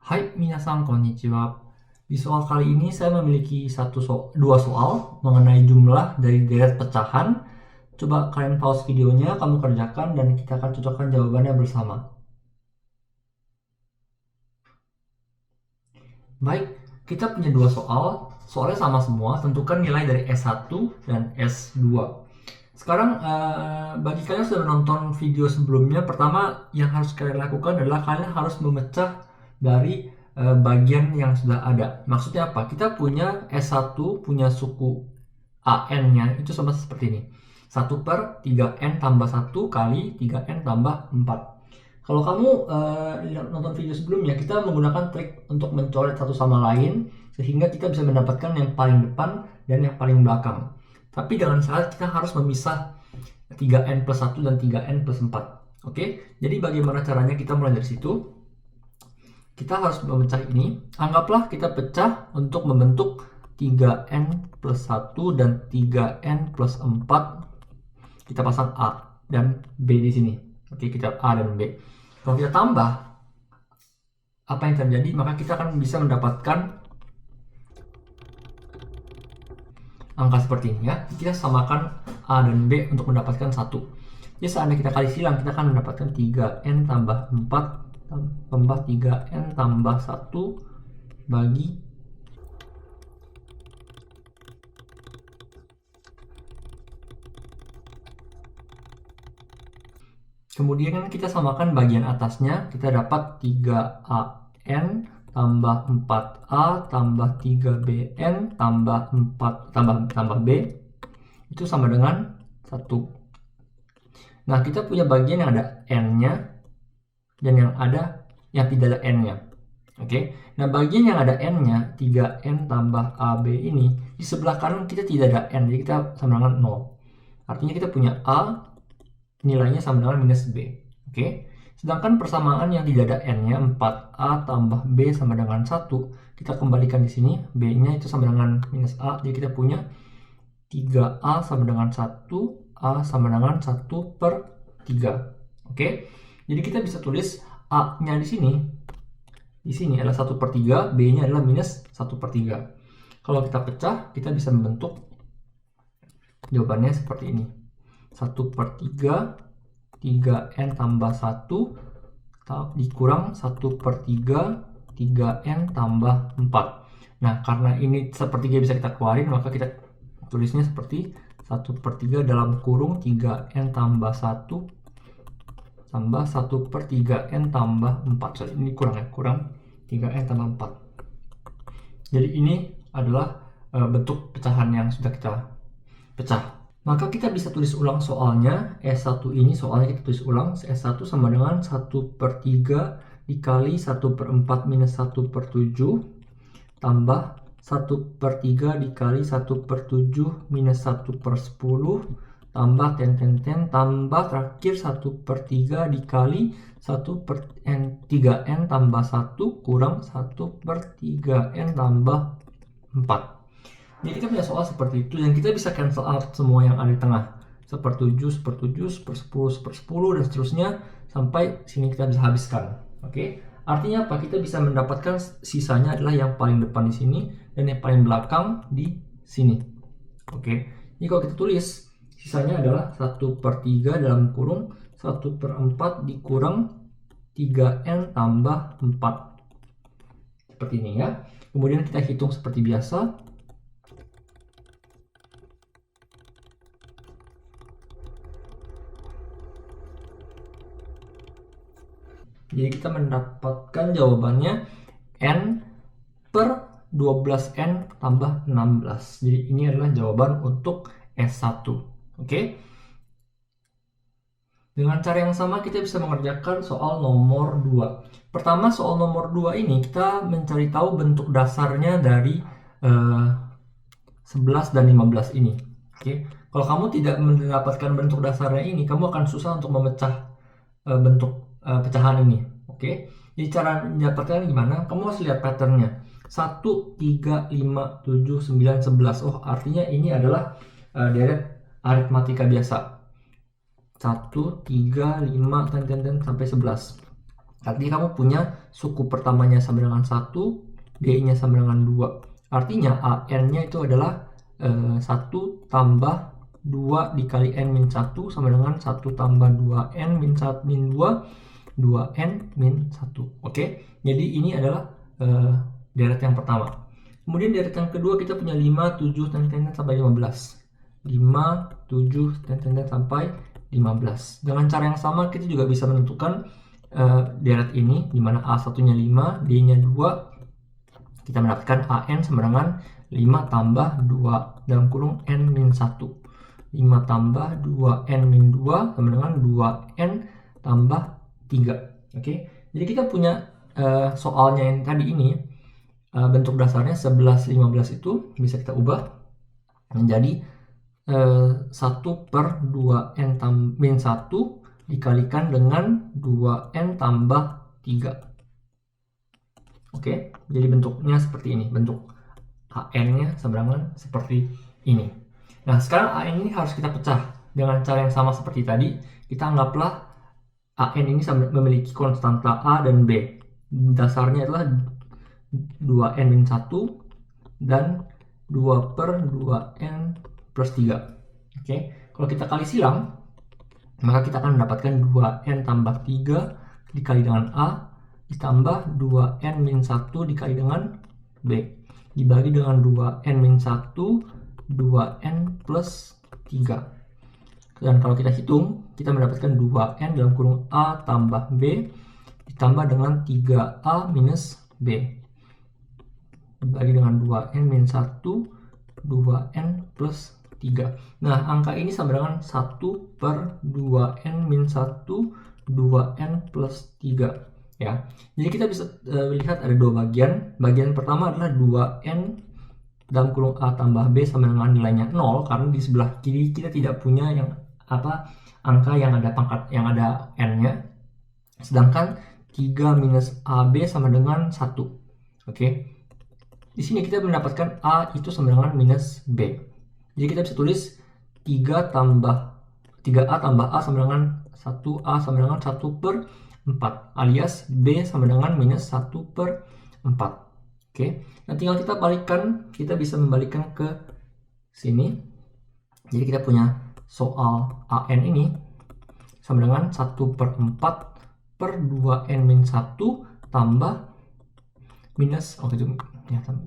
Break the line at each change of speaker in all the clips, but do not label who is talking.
Hai minasan konnichiwa. Di soal kali ini saya memiliki dua soal mengenai jumlah dari deret pecahan. Coba kalian pause videonya, kamu kerjakan dan kita akan cocokkan jawabannya bersama. Baik, kita punya dua soal. Soalnya sama semua, tentukan nilai dari S1 dan S2. Sekarang bagi kalian yang sudah menonton video sebelumnya, pertama yang harus kalian lakukan adalah kalian harus memecah dari bagian yang sudah ada. Maksudnya apa? Kita punya S1 punya suku AN-nya itu sama seperti ini. 1 per 3N tambah 1 kali 3N tambah 4. Kalau kamu nonton video sebelumnya, kita menggunakan trik untuk mencoret satu sama lain sehingga kita bisa mendapatkan yang paling depan dan yang paling belakang. Tapi dengan syarat kita harus memisah 3N plus 1 dan 3N plus 4. Oke, jadi bagaimana caranya? Kita mulai dari situ. Kita harus memecah ini. Anggaplah kita pecah untuk membentuk 3N plus 1 dan 3N plus 4. Kita pasang A dan B di sini. Oke, kita A dan B. Kalau kita tambah, apa yang terjadi? Maka kita akan bisa mendapatkan angka seperti ini ya. Kita samakan A dan B untuk mendapatkan 1. Jadi seandainya kita kali silang, kita akan mendapatkan 3N tambah 4 tambah 3N tambah 1 bagi kemudian kita samakan bagian atasnya, kita dapat 3AN tambah 4A tambah 3BN tambah 4 tambah B itu sama dengan 1. Nah, kita punya bagian yang ada N-nya dan yang tidak ada N-nya. Oke. Nah, bagian yang ada N-nya 3N tambah AB ini di sebelah kanan kita tidak ada N, jadi kita sama dengan 0. Artinya kita punya A nilainya sama dengan minus B. Oke. Sedangkan persamaan yang tidak ada N-nya 4A tambah B sama dengan 1, kita kembalikan di sini, B-nya itu sama dengan minus A, jadi kita punya 3A sama dengan 1, A sama dengan 1 per 3. Oke. Jadi kita bisa tulis A-nya di sini adalah 1 per 3, B-nya adalah minus 1 per 3. Kalau kita pecah, kita bisa membentuk jawabannya seperti ini. 1 per 3, 3N tambah 1, dikurang 1 per 3, 3N tambah 4. Nah, karena ini sepertiga bisa kita keluarin, maka kita tulisnya seperti 1 per 3 dalam kurung 3N tambah 1 tambah 1 per 3N tambah 4. Sorry, ini kurang 3N tambah 4. Jadi ini adalah bentuk pecahan yang sudah kita pecah. Maka kita bisa tulis ulang soalnya. S1 ini soalnya kita tulis ulang. S1 sama dengan 1 per 3 dikali 1 per 4 minus 1 per 7 tambah 1 per 3 dikali 1 per 7 minus 1 per 10 tambah tambah terakhir 1 per 3 dikali 1 per 3N tambah 1 kurang 1 per 3N tambah 4. Jadi kita punya soal seperti itu dan kita bisa cancel out semua yang ada di tengah. 1/7, 1/7, 1/10, 1/10 dan seterusnya sampai sini kita bisa habiskan. Oke. Artinya apa? Kita bisa mendapatkan sisanya adalah yang paling depan di sini dan yang paling belakang di sini. Oke. Jadi kalau kita tulis sisanya adalah 1 per 3 dalam kurung 1 per 4 dikurang 3N tambah 4. Seperti ini ya. Kemudian kita hitung seperti biasa. Jadi kita mendapatkan jawabannya N per 12N tambah 16. Jadi ini adalah jawaban untuk S1. Oke. Dengan cara yang sama kita bisa mengerjakan soal nomor 2. Pertama, soal nomor 2 ini kita mencari tahu bentuk dasarnya dari 11 dan 15 ini. Oke. Kalau kamu tidak mendapatkan bentuk dasarnya ini, kamu akan susah untuk memecah bentuk pecahan ini. Oke. Jadi cara mendapatkan gimana? Kamu harus lihat patternnya. 1, 3, 5, 7, 9, 11. Oh, artinya ini adalah deret aritmatika biasa. 1, 3, 5, sampai 11. Artinya kamu punya suku pertamanya sama dengan 1, D-nya sama dengan 2. Artinya AN-nya itu adalah 1 tambah 2 dikali N min 1 sama dengan 1 tambah 2N min 1 min 2, 2N min 1. Oke, jadi ini adalah deret yang pertama. Kemudian deret yang kedua kita punya 5, 7, sampai 15. 5, 7, sampai 15. Dengan cara yang sama kita juga bisa menentukan deret ini, dimana A1-nya 5, D-nya 2. Kita mendapatkan AN sama dengan 5 tambah 2 dalam kurung N min 1. 5 tambah 2N min 2 sama dengan 2N tambah 3. Oke, jadi kita punya soalnya yang tadi ini, bentuk dasarnya 11, 15 itu bisa kita ubah menjadi 1 per 2N min 1 dikalikan dengan 2N tambah 3. Oke, jadi bentuknya seperti ini. Bentuk AN-nya sama dengan seperti ini. Nah, sekarang AN ini harus kita pecah. Dengan cara yang sama seperti tadi, kita anggaplah AN ini memiliki konstanta A dan B. Dasarnya adalah 2N min 1 dan 2 per 2N plus 3. Oke, kalau kita kali silang, maka kita akan mendapatkan 2N tambah 3 dikali dengan A ditambah 2N min 1 dikali dengan B dibagi dengan 2N min 1, 2N plus 3. Dan kalau kita hitung, kita mendapatkan 2N dalam kurung A tambah B ditambah dengan 3A minus B dibagi dengan 2N min 1, 2N plus 3. Nah, angka ini sama dengan 1 per 2N min 1, 2N plus 3. Ya, jadi kita bisa lihat ada dua bagian. Bagian pertama adalah 2N dalam kurung A tambah B sama dengan nilainya 0, karena di sebelah kiri kita tidak punya yang angka yang ada pangkat, yang ada N-nya. Sedangkan 3 minus AB sama dengan 1. Oke. Di sini kita mendapatkan A itu sama dengan minus B. Jadi kita bisa tulis 3A tambah A sama dengan 1A sama dengan 1 per 4, alias B sama dengan minus 1 per 4. Oke, nah tinggal kita balikkan, kita bisa membalikkan ke sini. Jadi kita punya soal AN ini sama dengan 1 per 4 per 2N min 1 tambah minus,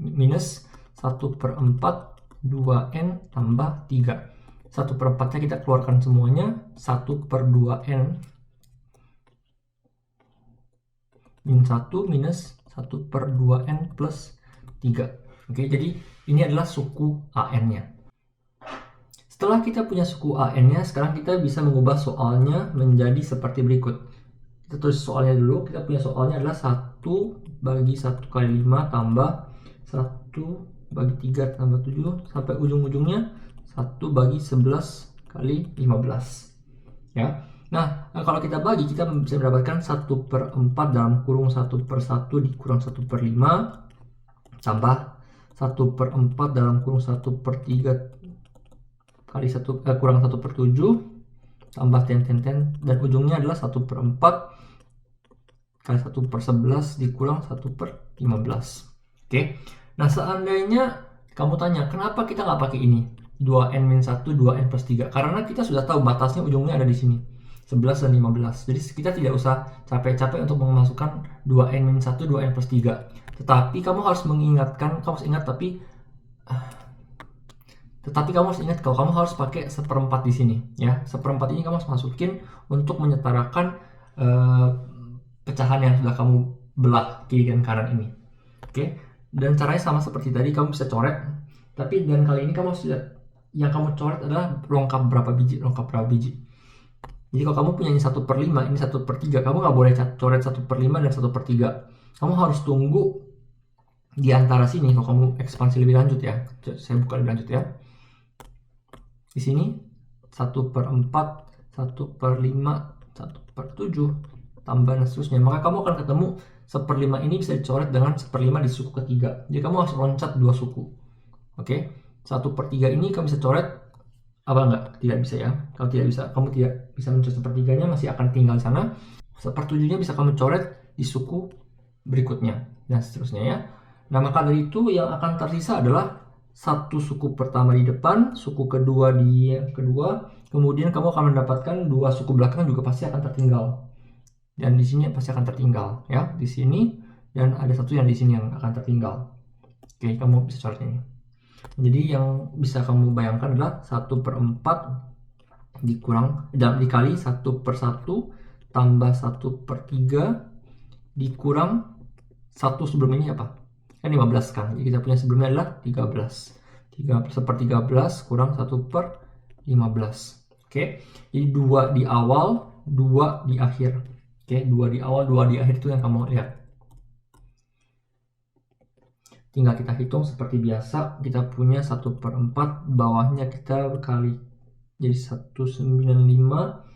minus 1 per 4 2N tambah 3. 1 per 4 nya kita keluarkan semuanya, 1 per 2N min 1 minus 1 per 2N plus 3. Oke, jadi ini adalah suku AN-nya. Setelah kita punya suku AN-nya, sekarang kita bisa mengubah soalnya menjadi seperti berikut. Kita tulis soalnya dulu. Kita punya soalnya adalah 1 bagi 1 kali 5 tambah 1 bagi 3 tambah 7 sampai ujung-ujungnya 1 bagi 11 kali 15. Ya. Nah, kalau kita bagi, kita bisa mendapatkan 1 per 4 dalam kurung 1 per 1 dikurang 1 per 5 tambah 1 per 4 dalam kurung 1 per 3 kali 1 kurang 1 per 7 tambah dan ujungnya adalah 1 per 4 kali 1 per 11 dikurang 1 per 15. Oke. Nah, seandainya kamu tanya, kenapa kita nggak pakai ini? 2N min 1, 2N plus 3. Karena kita sudah tahu batasnya ujungnya ada di sini. 11 dan 15. Jadi kita tidak usah capek-capek untuk memasukkan 2N min 1, 2N plus 3. Tetapi kamu harus mengingatkan, kamu harus ingat kamu harus ingat kalau kamu harus pakai 1/4 di sini, ya. 1/4 ini kamu harus masukin untuk menyetarakan pecahan yang sudah kamu belah kiri dan kanan ini. Oke. Dan caranya sama seperti tadi, kamu bisa coret. Tapi dan kali ini kamu sudah, yang kamu coret adalah lengkap berapa biji. Jadi kalau kamu punya ini 1 per 5, ini 1 per 3, kamu nggak boleh coret 1 per 5 dan 1 per 3. Kamu harus tunggu di antara sini kalau kamu ekspansi lebih lanjut, ya. Saya buka lebih lanjut, ya. Di sini 1 per 4, 1 per 5, 1 per 7, tambah dan seterusnya. Maka kamu akan ketemu 1/5 ini bisa dicoret dengan 1/5 di suku ketiga. Jadi kamu harus loncat 2 suku. Oke, 1 per 3 ini kamu bisa coret, apa enggak? Tidak bisa, ya. Kalau tidak bisa, kamu tidak bisa mencoret 1/3-nya, masih akan tinggal sana. 1/7-nya bisa kamu coret di suku berikutnya, dan seterusnya ya. Nah, maka dari itu yang akan tersisa adalah satu suku pertama di depan, suku kedua di kedua, kemudian kamu akan mendapatkan dua suku belakang juga pasti akan tertinggal. Dan di sini pasti akan tertinggal ya, di sini, dan ada satu yang di sini yang akan tertinggal. Oke, kamu bisa coret ini. Jadi yang bisa kamu bayangkan adalah 1/4 dikali 1/1 tambah 1/3 dikurang 1 sebelum ini apa? Kan 15 kan, jadi kita punya sebelumnya adalah 13. 1/13 kurang 1/15. Oke, jadi 2 di awal, 2 di akhir. Oke, 2 di awal, 2 di akhir itu yang kamu lihat. Tinggal kita hitung seperti biasa, kita punya 1/4, bawahnya kita kali, jadi 195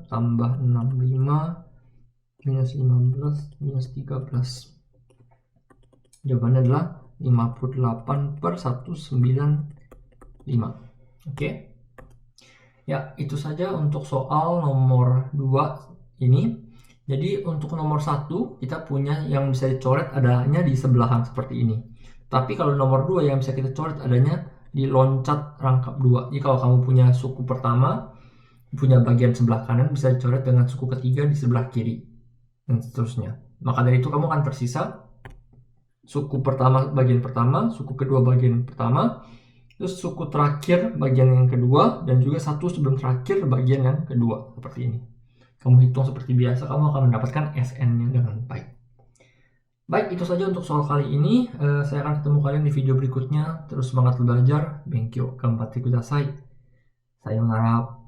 tambah 65 minus 15 minus 13. Jawabannya adalah 58/195. Oke. Ya, itu saja untuk soal nomor 2 ini. Jadi untuk nomor 1 kita punya yang bisa dicoret adanya di sebelahan seperti ini. Tapi kalau nomor 2 yang bisa kita coret adanya di loncat rangkap 2. Jadi kalau kamu punya suku pertama, punya bagian sebelah kanan, bisa dicoret dengan suku ketiga di sebelah kiri, dan seterusnya. Maka dari itu kamu akan tersisa suku pertama bagian pertama, suku kedua bagian pertama, terus suku terakhir bagian yang kedua, dan juga satu sebelum terakhir bagian yang kedua, seperti ini. Kamu hitung seperti biasa, kamu akan mendapatkan SN-nya dengan baik. Baik, itu saja untuk soal kali ini. Saya akan ketemu kalian di video berikutnya. Terus semangat belajar. Benkyo, ganbatte kudasai. Sayonara.